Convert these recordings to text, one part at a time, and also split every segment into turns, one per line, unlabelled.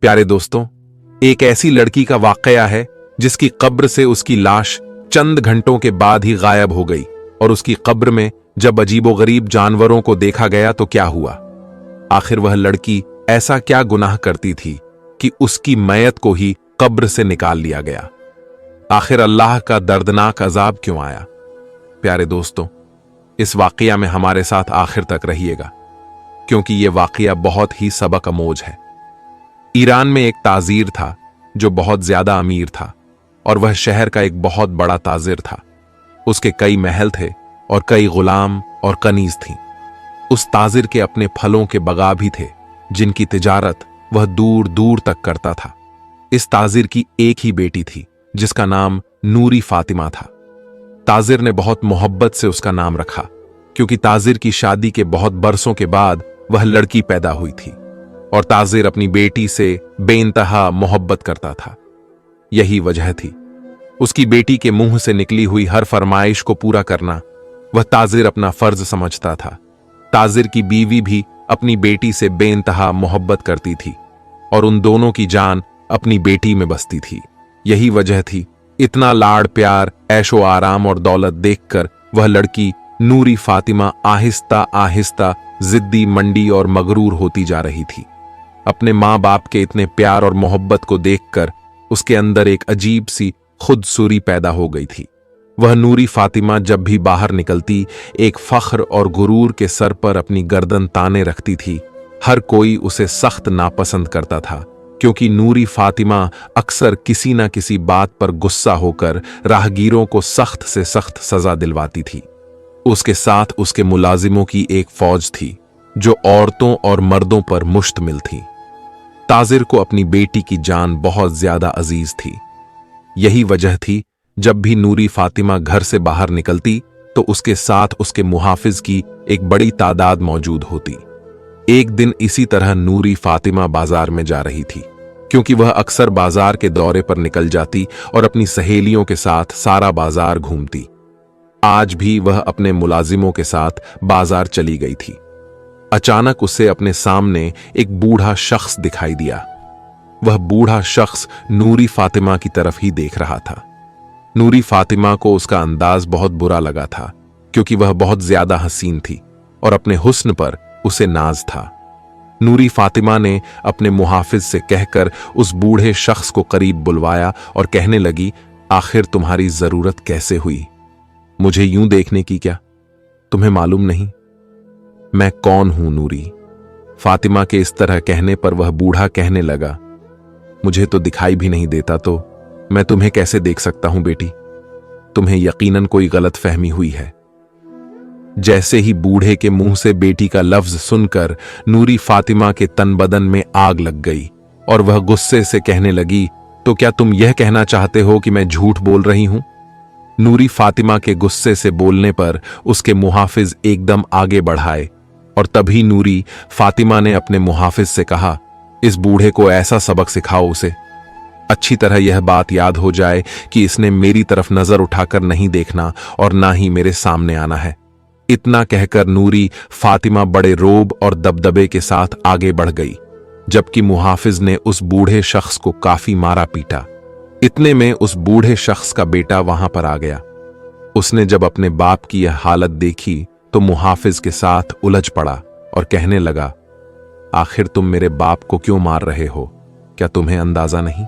प्यारे दोस्तों, एक ऐसी लड़की का वाकया है जिसकी कब्र से उसकी लाश चंद घंटों के बाद ही गायब हो गई। और उसकी कब्र में जब अजीबोगरीब जानवरों को देखा गया तो क्या हुआ? आखिर वह लड़की ऐसा क्या गुनाह करती थी कि उसकी मैयत को ही कब्र से निकाल लिया गया? आखिर अल्लाह का दर्दनाक अजाब क्यों आया? प्यारे दोस्तों, इस वाकया में हमारे साथ आखिर तक रहिएगा, क्योंकि यह वाकया बहुत ही सबक आमोज है। ईरान में एक ताजीर था जो बहुत ज्यादा अमीर था, और वह शहर का एक बहुत बड़ा ताजिर था। उसके कई महल थे और कई गुलाम और कनीज थीं। उस ताजिर के अपने फलों के बगा भी थे, जिनकी तिजारत वह दूर दूर तक करता था। इस ताजिर की एक ही बेटी थी, जिसका नाम नूरी फातिमा था। ताजिर ने बहुत मोहब्बत से उसका नाम रखा, क्योंकि ताजिर की शादी के बहुत बरसों के बाद वह लड़की पैदा हुई थी, और ताजिर अपनी बेटी से बेइंतहा मोहब्बत करता था। यही वजह थी उसकी बेटी के मुंह से निकली हुई हर फरमाइश को पूरा करना वह ताजिर अपना फर्ज समझता था। ताजिर की बीवी भी अपनी बेटी से बेइंतहा मोहब्बत करती थी, और उन दोनों की जान अपनी बेटी में बसती थी। यही वजह थी इतना लाड़ प्यार, ऐशो आराम और दौलत देखकर वह लड़की नूरी फातिमा आहिस्ता आहिस्ता जिद्दी, मंडी और मगरूर होती जा रही थी। अपने माँ बाप के इतने प्यार और मोहब्बत को देखकर उसके अंदर एक अजीब सी खुदसूरी पैदा हो गई थी। वह नूरी फातिमा जब भी बाहर निकलती, एक फख्र और गुरूर के सर पर अपनी गर्दन ताने रखती थी। हर कोई उसे सख्त नापसंद करता था, क्योंकि नूरी फातिमा अक्सर किसी न किसी बात पर गुस्सा होकर राहगीरों को सख्त से सख्त सजा दिलवाती थी। उसके साथ उसके मुलाजिमों की एक फौज थी, जो औरतों और मर्दों पर मुश्तमिल थी। ताजिर को अपनी बेटी की जान बहुत ज्यादा अजीज थी। यही वजह थी जब भी नूरी फातिमा घर से बाहर निकलती तो उसके साथ उसके मुहाफिज की एक बड़ी तादाद मौजूद होती। एक दिन इसी तरह नूरी फातिमा बाजार में जा रही थी, क्योंकि वह अक्सर बाजार के दौरे पर निकल जाती और अपनी सहेलियों के साथ सारा बाजार घूमती। आज भी वह अपने मुलाजिमों के साथ बाजार चली गई थी। अचानक उसे अपने सामने एक बूढ़ा शख्स दिखाई दिया। वह बूढ़ा शख्स नूरी फातिमा की तरफ ही देख रहा था। नूरी फातिमा को उसका अंदाज बहुत बुरा लगा था, क्योंकि वह बहुत ज्यादा हसीन थी और अपने हुस्न पर उसे नाज था। नूरी फातिमा ने अपने मुहाफिज से कहकर उस बूढ़े शख्स को करीब बुलवाया और कहने लगी, आखिर तुम्हारी जरूरत कैसे हुई? मुझे यूं देखने की क्या? तुम्हें मालूम नहीं मैं कौन हूं? नूरी फातिमा के इस तरह कहने पर वह बूढ़ा कहने लगा, मुझे तो दिखाई भी नहीं देता, तो मैं तुम्हें कैसे देख सकता हूं बेटी? तुम्हें यकीनन कोई गलत फहमी हुई है। जैसे ही बूढ़े के मुंह से बेटी का लफ्ज सुनकर नूरी फातिमा के तन बदन में आग लग गई, और वह गुस्से से कहने लगी, तो क्या तुम यह कहना चाहते हो कि मैं झूठ बोल रही हूं? नूरी फातिमा के गुस्से से बोलने पर उसके मुहाफिज एकदम आगे बढ़ाए, और तभी नूरी फातिमा ने अपने मुहाफिज से कहा, इस बूढ़े को ऐसा सबक सिखाओ, उसे अच्छी तरह यह बात याद हो जाए कि इसने मेरी तरफ नजर उठाकर नहीं देखना और ना ही मेरे सामने आना है। इतना कहकर नूरी फातिमा बड़े रोब और दबदबे के साथ आगे बढ़ गई, जबकि मुहाफिज ने उस बूढ़े शख्स को काफी मारा पीटा। इतने में उस बूढ़े शख्स का बेटा वहां पर आ गया। उसने जब अपने बाप की यह हालत देखी तो मुहाफिज के साथ उलझ पड़ा और कहने लगा, आखिर तुम मेरे बाप को क्यों मार रहे हो? क्या तुम्हें अंदाजा नहीं?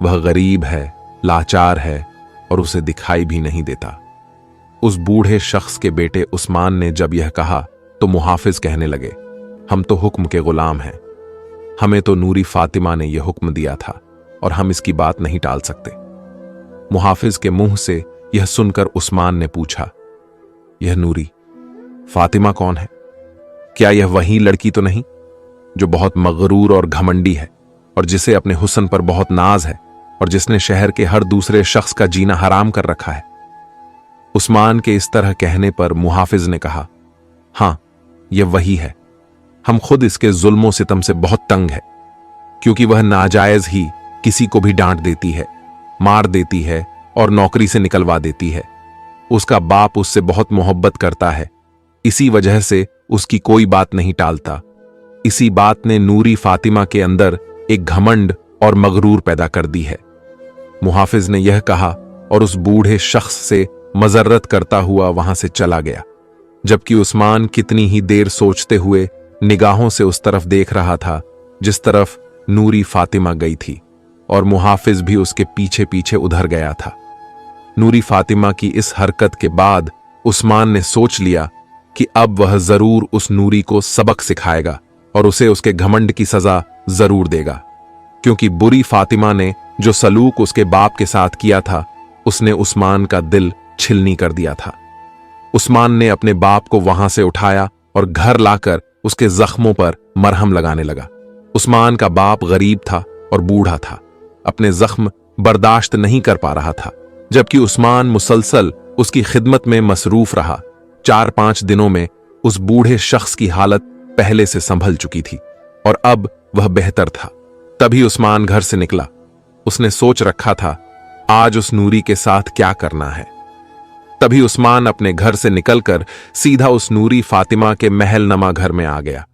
वह गरीब है, लाचार है और उसे दिखाई भी नहीं देता। उस बूढ़े शख्स के बेटे उस्मान ने जब यह कहा तो मुहाफिज कहने लगे, हम तो हुक्म के गुलाम हैं। हमें तो नूरी फातिमा ने यह हुक्म दिया था और हम इसकी बात नहीं टाल सकते। मुहाफिज के मुंह से यह सुनकर उस्मान ने पूछा, यह नूरी फातिमा कौन है? क्या यह वही लड़की तो नहीं जो बहुत मगरूर और घमंडी है, और जिसे अपने हुस्न पर बहुत नाज है, और जिसने शहर के हर दूसरे शख्स का जीना हराम कर रखा है? उस्मान के इस तरह कहने पर मुहाफिज ने कहा, हां, यह वही है। हम खुद इसके जुल्मों सितम से बहुत तंग है, क्योंकि वह नाजायज ही किसी को भी डांट देती है, मार देती है और नौकरी से निकलवा देती है। उसका बाप उससे बहुत मोहब्बत करता है, इसी वजह से उसकी कोई बात नहीं टालता। इसी बात ने नूरी फातिमा के अंदर एक घमंड और मगरूर पैदा कर दी है। मुहाफिज ने यह कहा और उस बूढ़े शख्स से मजर्रत करता हुआ वहां से चला गया, जबकि उस्मान कितनी ही देर सोचते हुए निगाहों से उस तरफ देख रहा था जिस तरफ नूरी फातिमा गई थी, और मुहाफिज भी उसके पीछे पीछे उधर गया था। नूरी फातिमा की इस हरकत के बाद उस्मान ने सोच लिया कि अब वह जरूर उस नूरी को सबक सिखाएगा और उसे उसके घमंड की सजा जरूर देगा, क्योंकि बुरी फातिमा ने जो सलूक उसके बाप के साथ किया था उसने उस्मान का दिल छिलनी कर दिया था। उस्मान ने अपने बाप को वहां से उठाया और घर लाकर उसके जख्मों पर मरहम लगाने लगा। उस्मान का बाप गरीब था और बूढ़ा था, अपने जख्म बर्दाश्त नहीं कर पा रहा था, जबकि उस्मान मुसलसल उसकी खिदमत में मसरूफ रहा। 4-5 दिनों में उस बूढ़े शख्स की हालत पहले से संभल चुकी थी और अब वह बेहतर था। तभी उस्मान घर से निकला। उसने सोच रखा था आज उस नूरी के साथ क्या करना है। तभी उस्मान अपने घर से निकलकर सीधा उस नूरी फातिमा के महल नमा घर में आ गया।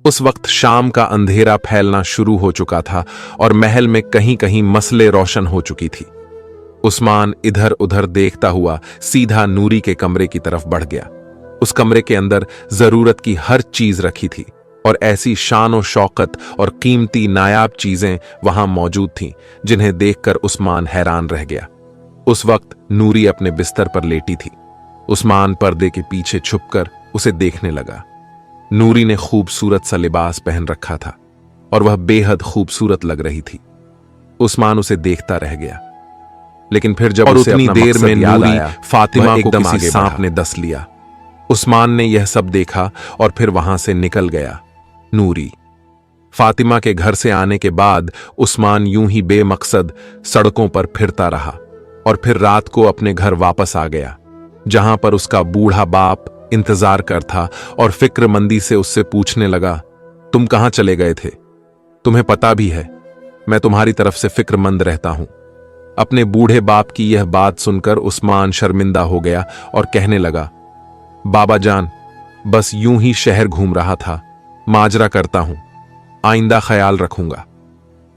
उस वक्त शाम का अंधेरा फैलना शुरू हो चुका था और महल में कहीं कहीं मसले रोशन हो चुकी थी। उस्मान इधर उधर देखता हुआ सीधा नूरी के कमरे की तरफ बढ़ गया। उस कमरे के अंदर जरूरत की हर चीज रखी थी और ऐसी शान और शौकत और कीमती नायाब चीजें वहां मौजूद थीं जिन्हें देखकर उस्मान हैरान रह गया। उस वक्त नूरी अपने बिस्तर पर लेटी थी। उस्मान पर्दे के पीछे छुपकर उसे देखने लगा। नूरी ने खूबसूरत सा लिबास पहन रखा था और वह बेहद खूबसूरत लग रही थी। उस्मान उसे देखता रह गया, लेकिन फिर जब उसे उतनी देर में नूरी फातिमा को किसी सांप ने डस लिया। उस्मान ने यह सब देखा और फिर वहां से निकल गया। नूरी फातिमा के घर से आने के बाद उस्मान यूं ही बेमकसद सड़कों पर फिरता रहा और फिर रात को अपने घर वापस आ गया, जहां पर उसका बूढ़ा बाप इंतजार कर था और फिक्रमंदी से उससे पूछने लगा, तुम कहां चले गए थे? तुम्हें पता भी है मैं तुम्हारी तरफ से फिक्रमंद रहता हूं। अपने बूढ़े बाप की यह बात सुनकर उस्मान शर्मिंदा हो गया और कहने लगा, बाबा जान, बस यूं ही शहर घूम रहा था, माजरा करता हूं, आइंदा ख्याल रखूंगा।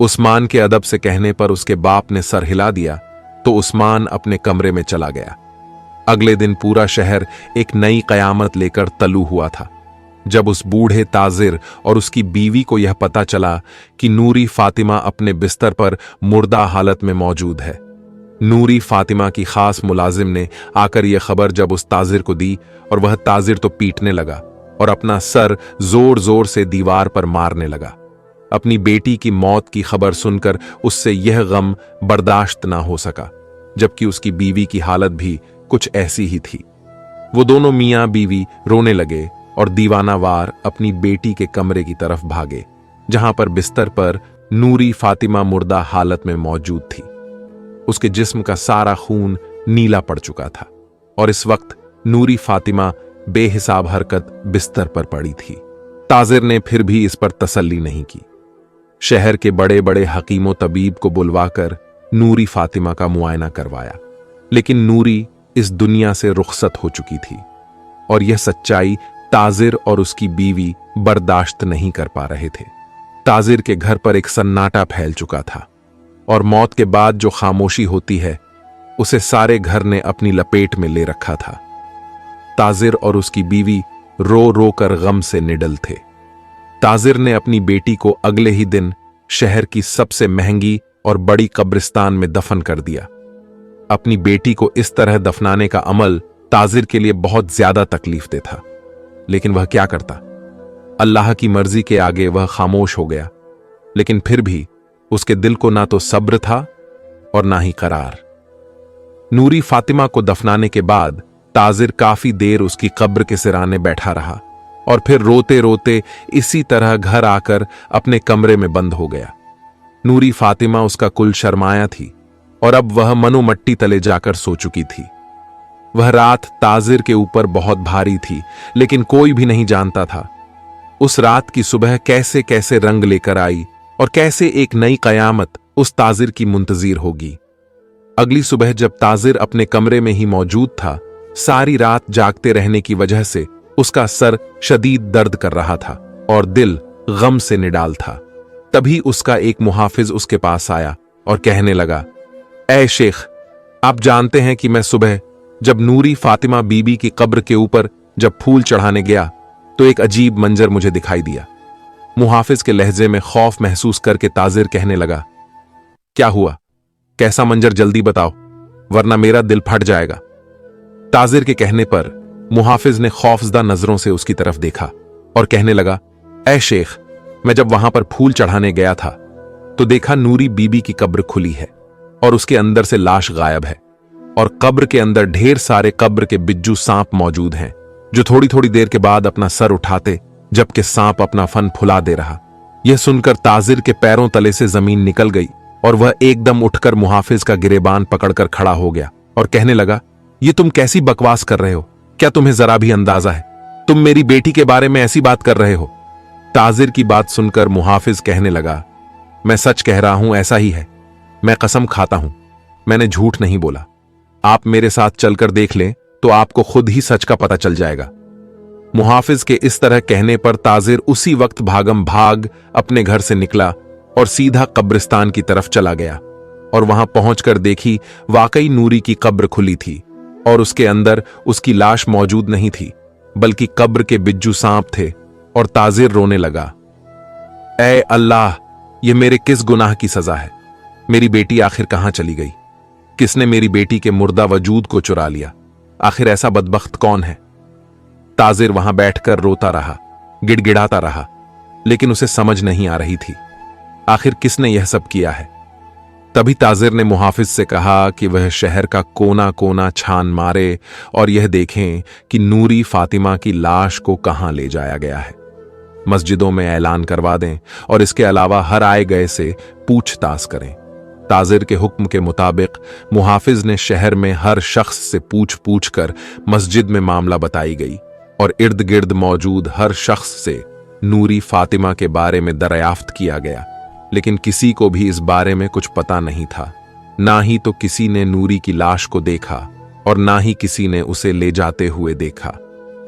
उस्मान के अदब से कहने पर उसके बाप ने सर हिला दिया तो उस्मान अपने कमरे में चला गया। अगले दिन पूरा शहर एक नई कयामत लेकर तलू हुआ था। जब उस बूढ़े ताजिर और उसकी बीवी को यह पता चला कि नूरी फातिमा अपने बिस्तर पर मुर्दा हालत में मौजूद है। नूरी फातिमा की खास मुलाजिम ने आकर यह खबर जब उस ताजिर को दी और वह ताजिर तो पीटने लगा और अपना सर जोर जोर से दीवार पर मारने लगा। अपनी बेटी की मौत की खबर सुनकर उससे यह गम बर्दाश्त ना हो सका, जबकि उसकी बीवी की हालत भी कुछ ऐसी ही थी। वो दोनों मियां बीवी रोने लगे और दीवानावार अपनी बेटी के कमरे की तरफ भागे, जहां पर बिस्तर पर नूरी फातिमा मुर्दा हालत में मौजूद थी। उसके जिस्म का सारा खून नीला पड़ चुका था और इस वक्त नूरी फातिमा बेहिसाब हरकत बिस्तर पर पड़ी थी। ताजिर ने फिर भी इस पर तसल्ली नहीं की। शहर के बड़े बड़े हकीमों तबीब को बुलवाकर नूरी फातिमा का मुआयना करवाया, लेकिन नूरी इस दुनिया से रुखसत हो चुकी थी और यह सच्चाई ताजिर और उसकी बीवी बर्दाश्त नहीं कर पा रहे थे। ताजिर के घर पर एक सन्नाटा फैल चुका था और मौत के बाद जो खामोशी होती है उसे सारे घर ने अपनी लपेट में ले रखा था। ताजिर और उसकी बीवी रो रो कर गम से निडल थे। ताजिर ने अपनी बेटी को अगले ही दिन शहर की सबसे महंगी और बड़ी कब्रिस्तान में दफन कर दिया। अपनी बेटी को इस तरह दफनाने का अमल ताजिर के लिए बहुत ज्यादा तकलीफ दे था, लेकिन वह क्या करता। अल्लाह की मर्जी के आगे वह खामोश हो गया, लेकिन फिर भी उसके दिल को ना तो सब्र था और ना ही करार। नूरी फातिमा को दफनाने के बाद ताजिर काफी देर उसकी कब्र के सिराने बैठा रहा और फिर रोते रोते इसी तरह घर आकर अपने कमरे में बंद हो गया। नूरी फातिमा उसका कुल शर्माया थी और अब वह मनो मट्टी तले जाकर सो चुकी थी। वह रात ताजिर के ऊपर बहुत भारी थी, लेकिन कोई भी नहीं जानता था उस रात की सुबह कैसे कैसे रंग लेकर आई और कैसे एक नई कयामत उस ताजिर की मुंतजिर होगी। अगली सुबह जब ताजिर अपने कमरे में ही मौजूद था, सारी रात जागते रहने की वजह से उसका सर शदीद दर्द कर रहा था और दिल गम से निडाल था। तभी उसका एक मुहाफिज उसके पास आया और कहने लगा, ऐ शेख, आप जानते हैं कि मैं सुबह जब नूरी फातिमा बीबी की कब्र के ऊपर जब फूल चढ़ाने गया तो एक अजीब मंजर मुझे दिखाई दिया। मुहाफिज के लहजे में खौफ महसूस करके ताजिर कहने लगा, क्या हुआ, कैसा मंजर, जल्दी बताओ वरना मेरा दिल फट जाएगा। ताजिर के कहने पर मुहाफिज ने खौफजदा नजरों से उसकी तरफ देखा और कहने लगा, ऐ शेख, मैं जब वहां पर फूल चढ़ाने गया था तो देखा नूरी बीबी की कब्र खुली है और उसके अंदर से लाश गायब है और कब्र के अंदर ढेर सारे कब्र के बिज्जू सांप मौजूद हैं जो थोड़ी थोड़ी देर के बाद अपना सर उठाते जबकि सांप अपना फन फुला दे रहा। यह सुनकर ताजिर के पैरों तले से जमीन निकल गई और वह एकदम उठकर मुहाफिज का गिरेबान पकड़कर खड़ा हो गया और कहने लगा, ये तुम कैसी बकवास कर रहे हो, क्या तुम्हें जरा भी अंदाजा है, तुम मेरी बेटी के बारे में ऐसी बात कर रहे हो। ताजिर की बात सुनकर मुहाफिज कहने लगा, मैं सच कह रहा हूं, ऐसा ही है, मैं कसम खाता हूं, मैंने झूठ नहीं बोला। आप मेरे साथ चलकर देख लें तो आपको खुद ही सच का पता चल जाएगा। मुहाफिज के इस तरह कहने पर ताजिर उसी वक्त भागम भाग अपने घर से निकला और सीधा कब्रिस्तान की तरफ चला गया और वहां पहुंचकर देखी वाकई नूरी की कब्र खुली थी और उसके अंदर उसकी लाश मौजूद नहीं थी बल्कि कब्र के बिज्जू सांप थे। और ताजिर रोने लगा, ऐ अल्लाह, ये मेरे किस गुनाह की सजा है, मेरी बेटी आखिर कहां चली गई, किसने मेरी बेटी के मुर्दा वजूद को चुरा लिया, आखिर ऐसा बदबख्त कौन है। ताजिर वहां बैठकर रोता रहा, गिड़गिड़ाता रहा, लेकिन उसे समझ नहीं आ रही थी आखिर किसने यह सब किया है। तभी ताजिर ने मुहाफिज से कहा कि वह शहर का कोना कोना छान मारे और यह देखें कि नूरी फातिमा की लाश को कहां ले जाया गया है। मस्जिदों में ऐलान करवा दें और इसके अलावा हर आए गए से पूछताछ करें। ताजिर के हुक्म के मुताबिक मुहाफिज ने शहर में हर शख्स से पूछ पूछ कर मस्जिद में मामला बताई गई और इर्द गिर्द मौजूद हर शख्स से नूरी फातिमा के बारे में दरियाफ्त किया गया, लेकिन किसी को भी इस बारे में कुछ पता नहीं था। ना ही तो किसी ने नूरी की लाश को देखा और ना ही किसी ने उसे ले जाते हुए देखा।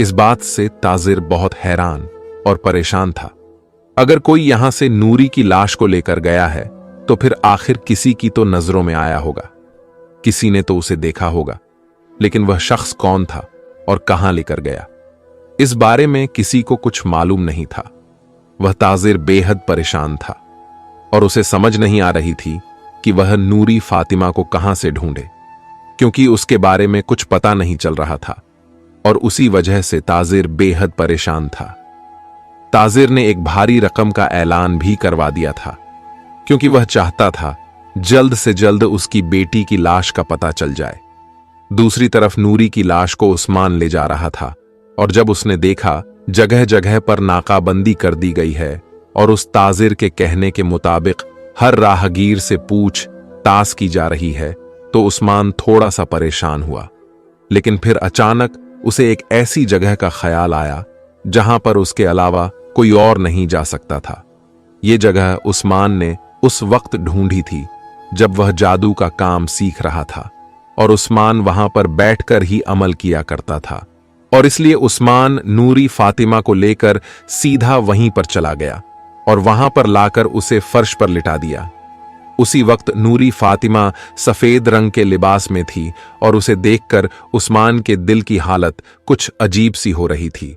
इस बात से ताजिर बहुत हैरान और परेशान था। अगर कोई यहां से नूरी की लाश को लेकर गया है तो फिर आखिर किसी की तो नजरों में आया होगा, किसी ने तो उसे देखा होगा, लेकिन वह शख्स कौन था और कहां लेकर गया, इस बारे में किसी को कुछ मालूम नहीं था। वह ताजिर बेहद परेशान था और उसे समझ नहीं आ रही थी कि वह नूरी फातिमा को कहां से ढूंढे, क्योंकि उसके बारे में कुछ पता नहीं चल रहा था और उसी वजह से ताजिर बेहद परेशान था। ताजिर ने एक भारी रकम का ऐलान भी करवा दिया था क्योंकि वह चाहता था जल्द से जल्द उसकी बेटी की लाश का पता चल जाए। दूसरी तरफ नूरी की लाश को उस्मान ले जा रहा था और जब उसने देखा जगह जगह पर नाकाबंदी कर दी गई है और उस ताजिर के कहने के मुताबिक हर राहगीर से पूछ ताश की जा रही है तो उस्मान थोड़ा सा परेशान हुआ। लेकिन फिर अचानक उसे एक ऐसी जगह का ख्याल आया जहां पर उसके अलावा कोई और नहीं जा सकता था। ये जगह उस्मान ने उस वक्त ढूंढी थी जब वह जादू का काम सीख रहा था और उस्मान वहां पर बैठकर ही अमल किया करता था और इसलिए उस्मान नूरी फातिमा को लेकर सीधा वहीं पर चला गया और वहां पर लाकर उसे फर्श पर लिटा दिया। उसी वक्त नूरी फातिमा सफेद रंग के लिबास में थी और उसे देखकर उस्मान के दिल की हालत कुछ अजीब सी हो रही थी।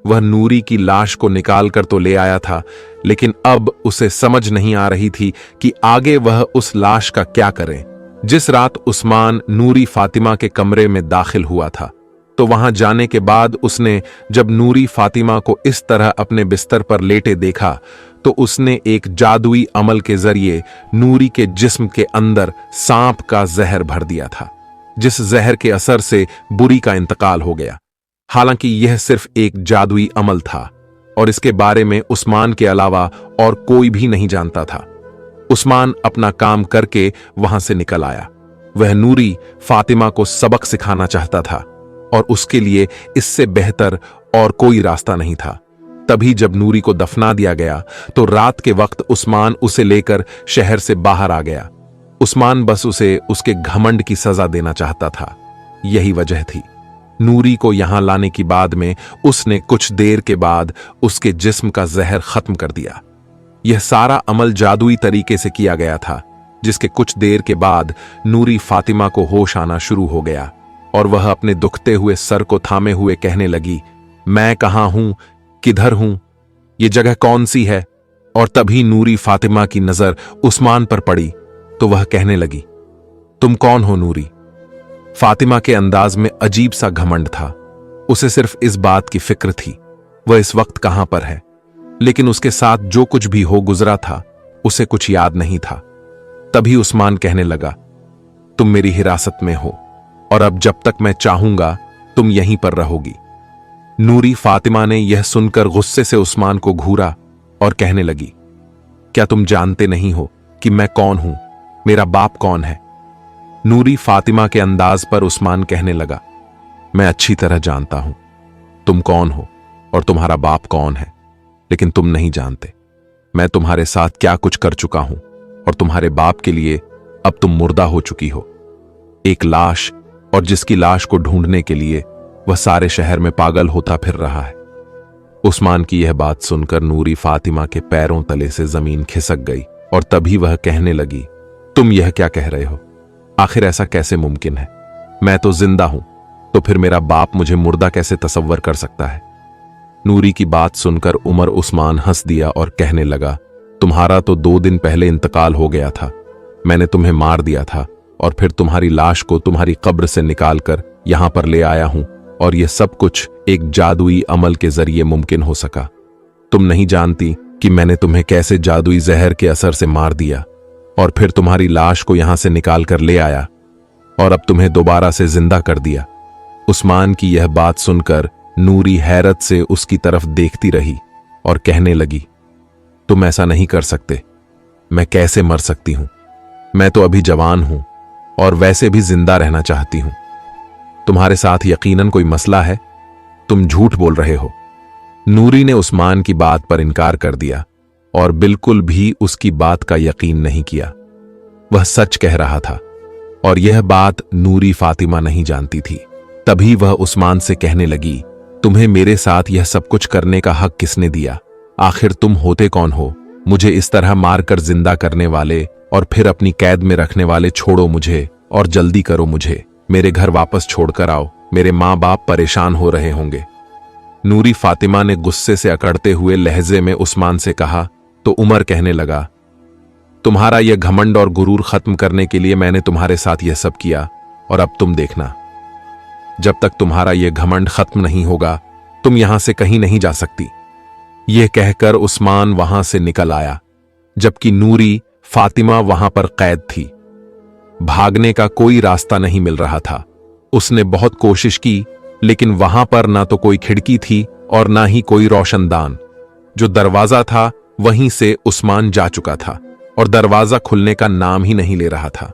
वह नूरी की लाश को निकाल कर तो ले आया था, लेकिन अब उसे समझ नहीं आ रही थी कि आगे वह उस लाश का क्या करे। जिस रात उस्मान नूरी फातिमा के कमरे में दाखिल हुआ था तो वहां जाने के बाद उसने जब नूरी फातिमा को इस तरह अपने बिस्तर पर लेटे देखा तो उसने एक जादुई अमल के जरिए नूरी के जिस्म के अंदर सांप का जहर भर दिया था, जिस जहर के असर से बुरी का इंतकाल हो गया। हालांकि यह सिर्फ एक जादुई अमल था और इसके बारे में उस्मान के अलावा और कोई भी नहीं जानता था। उस्मान अपना काम करके वहां से निकल आया। वह नूरी फातिमा को सबक सिखाना चाहता था और उसके लिए इससे बेहतर और कोई रास्ता नहीं था। तभी जब नूरी को दफना दिया गया तो रात के वक्त उस्मान उसे लेकर शहर से बाहर आ गया। उस्मान बस उसे उसके घमंड की सजा देना चाहता था, यही वजह थी। नूरी को यहां लाने की बाद में उसने कुछ देर के बाद उसके जिस्म का जहर खत्म कर दिया। यह सारा अमल जादुई तरीके से किया गया था, जिसके कुछ देर के बाद नूरी फातिमा को होश आना शुरू हो गया और वह अपने दुखते हुए सर को थामे हुए कहने लगी, मैं कहां हूं, किधर हूं, ये जगह कौन सी है। और तभी नूरी फातिमा की नजर उस्मान पर पड़ी तो वह कहने लगी, तुम कौन हो नूरी। फातिमा के अंदाज में अजीब सा घमंड था। उसे सिर्फ इस बात की फिक्र थी वह इस वक्त कहां पर है, लेकिन उसके साथ जो कुछ भी हो गुजरा था उसे कुछ याद नहीं था। तभी उस्मान कहने लगा, तुम मेरी हिरासत में हो और अब जब तक मैं चाहूंगा तुम यहीं पर रहोगी। नूरी फातिमा ने यह सुनकर गुस्से से उस्मान को घूरा और कहने लगी, क्या तुम जानते नहीं हो कि मैं कौन हूं, मेरा बाप कौन है। नूरी फातिमा के अंदाज पर उस्मान कहने लगा, मैं अच्छी तरह जानता हूं तुम कौन हो और तुम्हारा बाप कौन है, लेकिन तुम नहीं जानते मैं तुम्हारे साथ क्या कुछ कर चुका हूं और तुम्हारे बाप के लिए अब तुम मुर्दा हो चुकी हो, एक लाश, और जिसकी लाश को ढूंढने के लिए वह सारे शहर में पागल होता फिर रहा है। उस्मान की यह बात सुनकर नूरी फातिमा के पैरों तले से जमीन खिसक गई और तभी वह कहने लगी, तुम यह क्या कह रहे हो, आखिर ऐसा कैसे मुमकिन है, मैं तो जिंदा हूं, तो फिर मेरा बाप मुझे मुर्दा कैसे तसव्वर कर सकता है। नूरी की बात सुनकर उमर उस्मान हंस दिया और कहने लगा, तुम्हारा तो 2 दिन पहले इंतकाल हो गया था, मैंने तुम्हें मार दिया था और फिर तुम्हारी लाश को तुम्हारी कब्र से निकालकर यहां पर ले आया हूं और यह सब कुछ एक जादुई अमल के जरिए मुमकिन हो सका। तुम नहीं जानती कि मैंने तुम्हें कैसे जादुई जहर के असर से मार दिया और फिर तुम्हारी लाश को यहां से निकाल कर ले आया और अब तुम्हें दोबारा से जिंदा कर दिया। उस्मान की यह बात सुनकर नूरी हैरत से उसकी तरफ देखती रही और कहने लगी, तुम ऐसा नहीं कर सकते, मैं कैसे मर सकती हूं, मैं तो अभी जवान हूं और वैसे भी जिंदा रहना चाहती हूं। तुम्हारे साथ यकीनन कोई मसला है, तुम झूठ बोल रहे हो। नूरी ने उस्मान की बात पर इनकार कर दिया और बिल्कुल भी उसकी बात का यकीन नहीं किया। वह सच कह रहा था और यह बात नूरी फातिमा नहीं जानती थी। तभी वह उस्मान से कहने लगी, तुम्हें मेरे साथ यह सब कुछ करने का हक किसने दिया, आखिर तुम होते कौन हो, मुझे इस तरह मारकर जिंदा करने वाले और फिर अपनी कैद में रखने वाले। छोड़ो मुझे और जल्दी करो, मुझे मेरे घर वापस छोड़कर आओ, मेरे माँ बाप परेशान हो रहे होंगे। नूरी फातिमा ने गुस्से से अकड़ते हुए लहजे में उस्मान से कहा तो उमर कहने लगा, तुम्हारा यह घमंड और गुरूर खत्म करने के लिए मैंने तुम्हारे साथ यह सब किया और अब तुम देखना, जब तक तुम्हारा यह घमंड खत्म नहीं होगा तुम यहां से कहीं नहीं जा सकती। यह कहकर उस्मान वहां से निकल आया, जबकि नूरी फातिमा वहां पर कैद थी। भागने का कोई रास्ता नहीं मिल रहा था। उसने बहुत कोशिश की, लेकिन वहां पर ना तो कोई खिड़की थी और ना ही कोई रोशनदान। जो दरवाजा था वहीं से उस्मान जा चुका था और दरवाजा खुलने का नाम ही नहीं ले रहा था।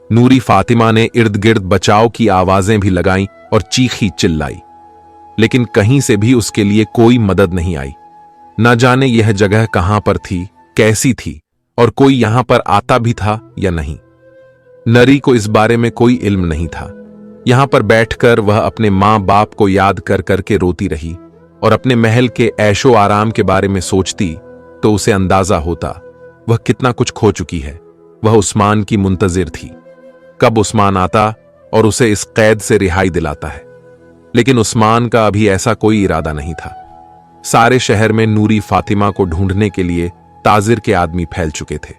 नूरी फातिमा ने इर्द गिर्द बचाव की आवाजें भी लगाईं और चीखी चिल्लाई, लेकिन कहीं से भी उसके लिए कोई मदद नहीं आई। न जाने यह जगह कहां पर थी, कैसी थी और कोई यहां पर आता भी था या नहीं। नरी को इस बारे में कोई इल्म नहीं था। यहां पर बैठकर वह अपने मां बाप को याद कर करके रोती रही और अपने महल के ऐशो आराम के बारे में सोचती तो उसे अंदाजा होता वह कितना कुछ खो चुकी है। वह उस्मान की मुंतजिर थी, कब उस्मान आता और उसे इस कैद से रिहाई दिलाता है। लेकिन उस्मान का अभी ऐसा कोई इरादा नहीं था। सारे शहर में नूरी फातिमा को ढूंढने के लिए ताजिर के आदमी फैल चुके थे।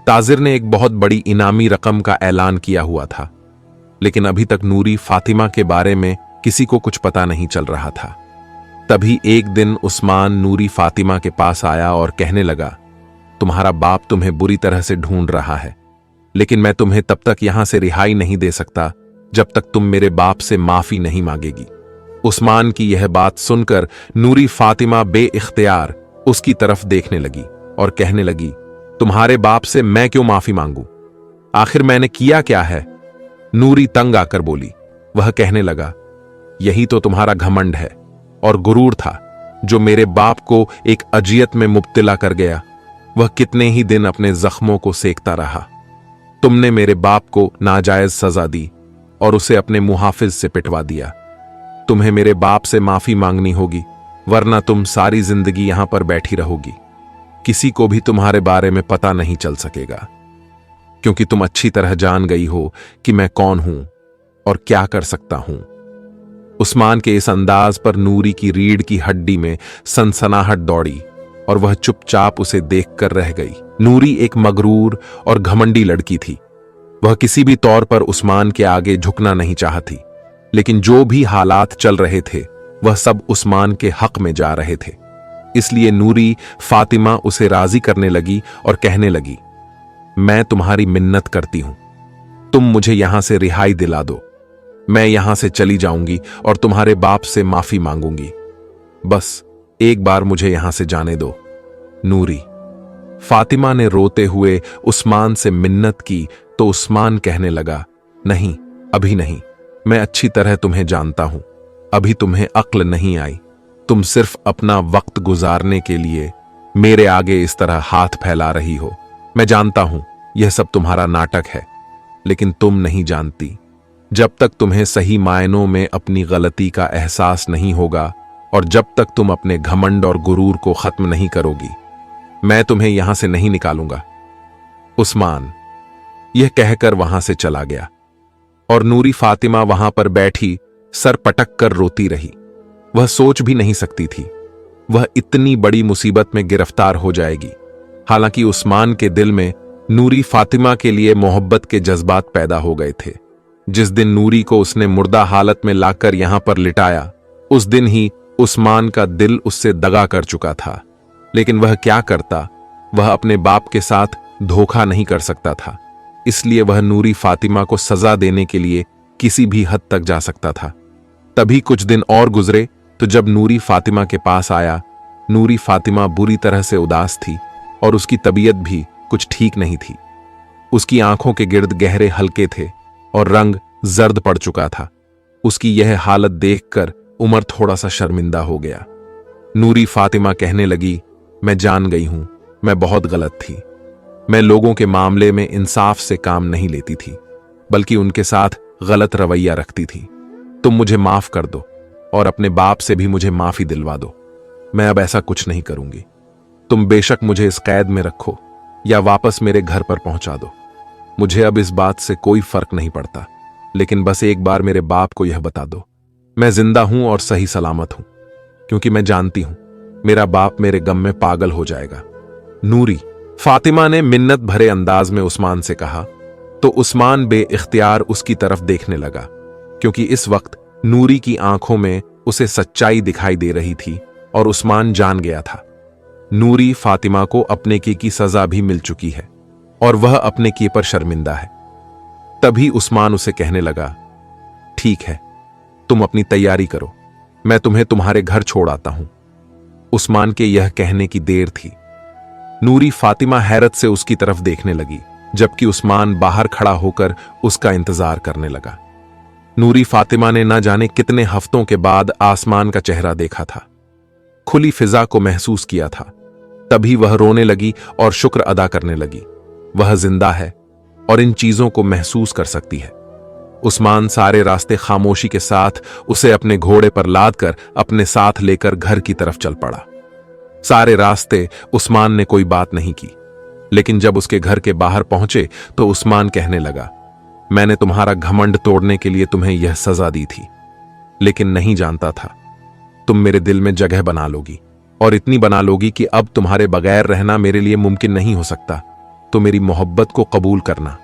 ताजिर ने एक बहुत बड़ी इनामी रकम का ऐलान किया हुआ था, लेकिन अभी तक नूरी फातिमा के बारे में किसी को कुछ पता नहीं चल रहा था। तभी एक दिन उस्मान नूरी फातिमा के पास आया और कहने लगा, तुम्हारा बाप तुम्हें बुरी तरह से ढूंढ रहा है, लेकिन मैं तुम्हें तब तक यहां से रिहाई नहीं दे सकता जब तक तुम मेरे बाप से माफी नहीं मांगेगी। उस्मान की यह बात सुनकर नूरी फातिमा बेइख्तियार उसकी तरफ देखने लगी और कहने लगी, तुम्हारे बाप से मैं क्यों माफी मांगू, आखिर मैंने किया क्या है। नूरी तंग आकर बोली। वह कहने लगा, यही तो तुम्हारा घमंड है और गुरूर था जो मेरे बाप को एक अजियत में मुब्तला कर गया। वह कितने ही दिन अपने जख्मों को सेकता रहा। तुमने मेरे बाप को नाजायज सजा दी और उसे अपने मुहाफिज से पिटवा दिया। तुम्हें मेरे बाप से माफी मांगनी होगी, वरना तुम सारी जिंदगी यहां पर बैठी रहोगी। किसी को भी तुम्हारे बारे में पता नहीं चल सकेगा, क्योंकि तुम अच्छी तरह जान गई हो कि मैं कौन हूं और क्या कर सकता हूं। उस्मान के इस अंदाज पर नूरी की रीढ़ की हड्डी में सनसनाहट दौड़ी और वह चुपचाप उसे देखकर रह गई। नूरी एक मगरूर और घमंडी लड़की थी। वह किसी भी तौर पर उस्मान के आगे झुकना नहीं चाहती, लेकिन जो भी हालात चल रहे थे वह सब उस्मान के हक में जा रहे थे। इसलिए नूरी फातिमा उसे राजी करने लगी और कहने लगी, मैं तुम्हारी मिन्नत करती हूं, तुम मुझे यहां से रिहाई दिला दो। मैं यहां से चली जाऊंगी और तुम्हारे बाप से माफी मांगूंगी। बस एक बार मुझे यहां से जाने दो। नूरी। फातिमा ने रोते हुए उस्मान से मिन्नत की तो उस्मान कहने लगा, नहीं, अभी नहीं, मैं अच्छी तरह तुम्हें जानता हूं, अभी तुम्हें अक्ल नहीं आई। तुम सिर्फ अपना वक्त गुजारने के लिए मेरे आगे इस तरह हाथ फैला रही हो। मैं जानता हूं यह सब तुम्हारा नाटक है, लेकिन तुम नहीं जानती, जब तक तुम्हें सही मायनों में अपनी गलती का एहसास नहीं होगा और जब तक तुम अपने घमंड और गुरूर को खत्म नहीं करोगी, मैं तुम्हें यहां से नहीं निकालूंगा। उस्मान यह कहकर वहां से चला गया और नूरी फातिमा वहां पर बैठी सर पटक कर रोती रही। वह सोच भी नहीं सकती थी वह इतनी बड़ी मुसीबत में गिरफ्तार हो जाएगी। हालांकि उस्मान के दिल में नूरी फातिमा के लिए मोहब्बत के जज्बात पैदा हो गए थे। जिस दिन नूरी को उसने मुर्दा हालत में लाकर यहां पर लिटाया, उस दिन ही उस्मान का दिल उससे दगा कर चुका था। लेकिन वह क्या करता, वह अपने बाप के साथ धोखा नहीं कर सकता था। इसलिए वह नूरी फातिमा को सजा देने के लिए किसी भी हद तक जा सकता था। तभी कुछ दिन और गुजरे तो जब नूरी फातिमा के पास आया, नूरी फातिमा बुरी तरह से उदास थी और उसकी तबीयत भी कुछ ठीक नहीं थी। उसकी आंखों के गिर्द गहरे हल्के थे और रंग जर्द पड़ चुका था। उसकी यह हालत देखकर उमर थोड़ा सा शर्मिंदा हो गया। नूरी फातिमा कहने लगी, मैं जान गई हूं, मैं बहुत गलत थी। मैं लोगों के मामले में इंसाफ से काम नहीं लेती थी, बल्कि उनके साथ गलत रवैया रखती थी। तुम मुझे माफ कर दो और अपने बाप से भी मुझे माफी दिलवा दो। मैं अब ऐसा कुछ नहीं करूंगी। तुम बेशक मुझे इस कैद में रखो या वापस मेरे घर पर पहुंचा दो, मुझे अब इस बात से कोई फर्क नहीं पड़ता, लेकिन बस एक बार मेरे बाप को यह बता दो, मैं जिंदा हूं और सही सलामत हूं, क्योंकि मैं जानती हूं मेरा बाप मेरे गम में पागल हो जाएगा। नूरी फातिमा ने मिन्नत भरे अंदाज में उस्मान से कहा तो उस्मान बेइख्तियार उसकी तरफ देखने लगा, क्योंकि इस वक्त नूरी की आंखों में उसे सच्चाई दिखाई दे रही थी और उस्मान जान गया था नूरी फातिमा को अपने की सजा भी मिल चुकी है और वह अपने किए पर शर्मिंदा है। तभी उस्मान उसे कहने लगा, ठीक है, तुम अपनी तैयारी करो, मैं तुम्हें तुम्हारे घर छोड़ आता हूं। उस्मान के यह कहने की देर थी। नूरी फातिमा हैरत से उसकी तरफ देखने लगी, जबकि उस्मान बाहर खड़ा होकर उसका इंतजार करने लगा। नूरी फातिमा ने न जाने कितने हफ्तों के बाद आसमान का चेहरा देखा था, खुली फिजा को महसूस किया था। तभी वह रोने लगी और शुक्र अदा करने लगी। वह जिंदा है और इन चीजों को महसूस कर सकती है। उस्मान सारे रास्ते खामोशी के साथ उसे अपने घोड़े पर लादकर अपने साथ लेकर घर की तरफ चल पड़ा। सारे रास्ते उस्मान ने कोई बात नहीं की, लेकिन जब उसके घर के बाहर पहुंचे तो उस्मान कहने लगा, मैंने तुम्हारा घमंड तोड़ने के लिए तुम्हें यह सजा दी थी, लेकिन नहीं जानता था तुम मेरे दिल में जगह बना लोगी और इतनी बना लोगी कि अब तुम्हारे बगैर रहना मेरे लिए मुमकिन नहीं हो सकता। तो मेरी मोहब्बत को कबूल करना।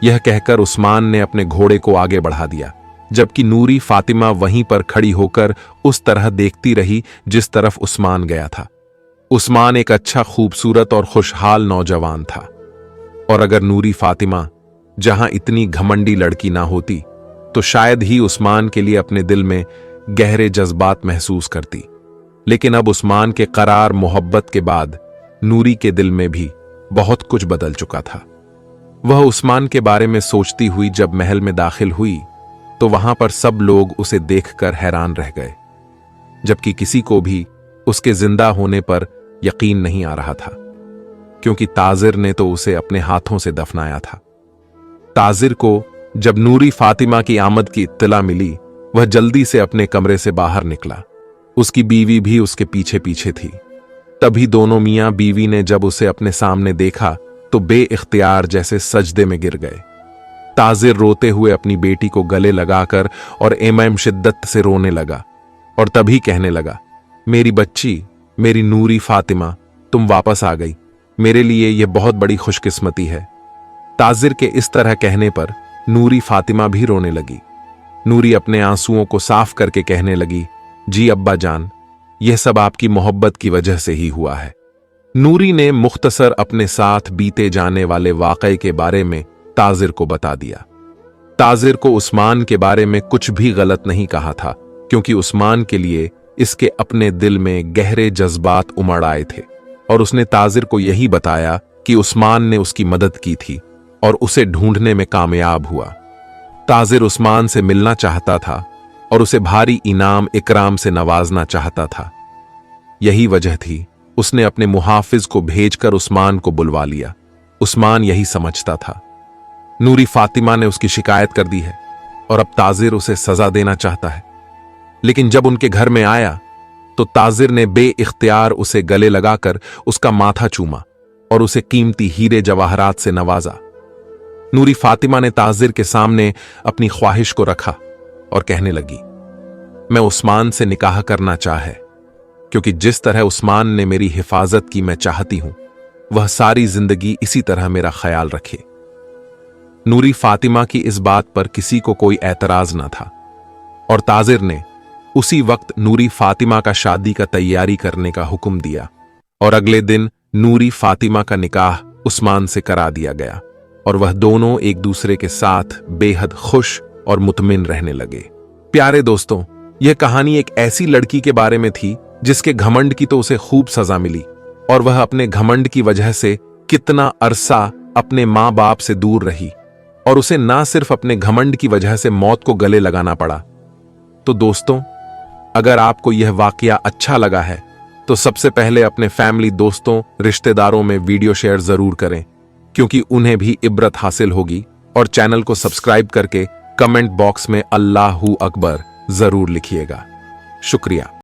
यह कहकर उस्मान ने अपने घोड़े को आगे बढ़ा दिया, जबकि नूरी फातिमा वहीं पर खड़ी होकर उस तरह देखती रही जिस तरफ उस्मान गया था। उस्मान एक अच्छा, खूबसूरत और खुशहाल नौजवान था, और अगर नूरी फातिमा जहां इतनी घमंडी लड़की ना होती तो शायद ही उस्मान के लिए अपने दिल में गहरे जज्बात महसूस करती। लेकिन अब उस्मान के करार मोहब्बत के बाद नूरी के दिल में भी बहुत कुछ बदल चुका था। वह उस्मान के बारे में सोचती हुई जब महल में दाखिल हुई तो वहां पर सब लोग उसे देखकर हैरान रह गए, जबकि किसी को भी उसके जिंदा होने पर यकीन नहीं आ रहा था, क्योंकि ताजिर ने तो उसे अपने हाथों से दफनाया था। ताजिर को जब नूरी फातिमा की आमद की इत्तला मिली, वह जल्दी से अपने कमरे से बाहर निकला। उसकी बीवी भी उसके पीछे पीछे थी। तभी दोनों मियां बीवी ने जब उसे अपने सामने देखा तो बेइख्तियार जैसे सजदे में गिर गए। ताजिर रोते हुए अपनी बेटी को गले लगाकर और एम शिद्दत से रोने लगा और तभी कहने लगा, मेरी बच्ची, मेरी नूरी फातिमा, तुम वापस आ गई। मेरे लिए यह बहुत बड़ी खुशकिस्मती है। ताजिर के इस तरह कहने पर नूरी फातिमा भी रोने लगी। नूरी अपने आंसुओं को साफ करके कहने लगी, जी अब्बा जान, यह सब आपकी मोहब्बत की वजह से ही हुआ है। नूरी ने मुख्तसर अपने साथ बीते जाने वाले वाक़े के बारे में ताजिर को बता दिया। ताजिर को उस्मान के बारे में कुछ भी गलत नहीं कहा था, क्योंकि उस्मान के लिए इसके अपने दिल में गहरे जज्बात उमड़ आए थे और उसने ताजिर को यही बताया कि उस्मान ने उसकी मदद की थी और उसे ढूंढने में कामयाब हुआ। ताजिर उस्मान से मिलना चाहता था और उसे भारी इनाम इकराम से नवाजना चाहता था। यही वजह थी उसने अपने मुहाफिज को भेजकर उस्मान को बुलवा लिया। उस्मान यही समझता था। नूरी फातिमा ने उसकी शिकायत कर दी है और अब ताजिर उसे सजा देना चाहता है। लेकिन जब उनके घर में आया तो ताजिर ने बेइख्तियार उसे गले लगाकर उसका माथा चूमा और उसे कीमती हीरे जवाहरात से नवाजा। नूरी फातिमा ने ताजिर के सामने अपनी ख्वाहिश को रखा और कहने लगी, मैं उस्मान से निकाह करना चाहे, क्योंकि जिस तरह उस्मान ने मेरी हिफाजत की मैं चाहती हूं, वह सारी जिंदगी इसी तरह मेरा ख्याल रखे। नूरी फातिमा की इस बात पर किसी को कोई एतराज न था और ताजिर ने उसी वक्त नूरी फातिमा का शादी का तैयारी करने का हुक्म दिया और अगले दिन नूरी फातिमा का निकाह उस्मान से करा दिया गया और वह दोनों एक दूसरे के साथ बेहद खुश और मुतमिन रहने लगे। प्यारे दोस्तों, यह कहानी एक ऐसी लड़की के बारे में थी जिसके घमंड की तो उसे खूब सजा मिली और वह अपने घमंड की वजह से कितना अरसा अपने मां बाप से दूर रही और उसे ना सिर्फ अपने घमंड की वजह से मौत को गले लगाना पड़ा। तो दोस्तों, अगर आपको यह वाकया अच्छा लगा है तो सबसे पहले अपने फैमिली, दोस्तों, रिश्तेदारों में वीडियो शेयर जरूर करें, क्योंकि उन्हें भी इब्रत हासिल होगी। और चैनल को सब्सक्राइब करके कमेंट बॉक्स में अल्लाहू अकबर जरूर लिखिएगा। शुक्रिया।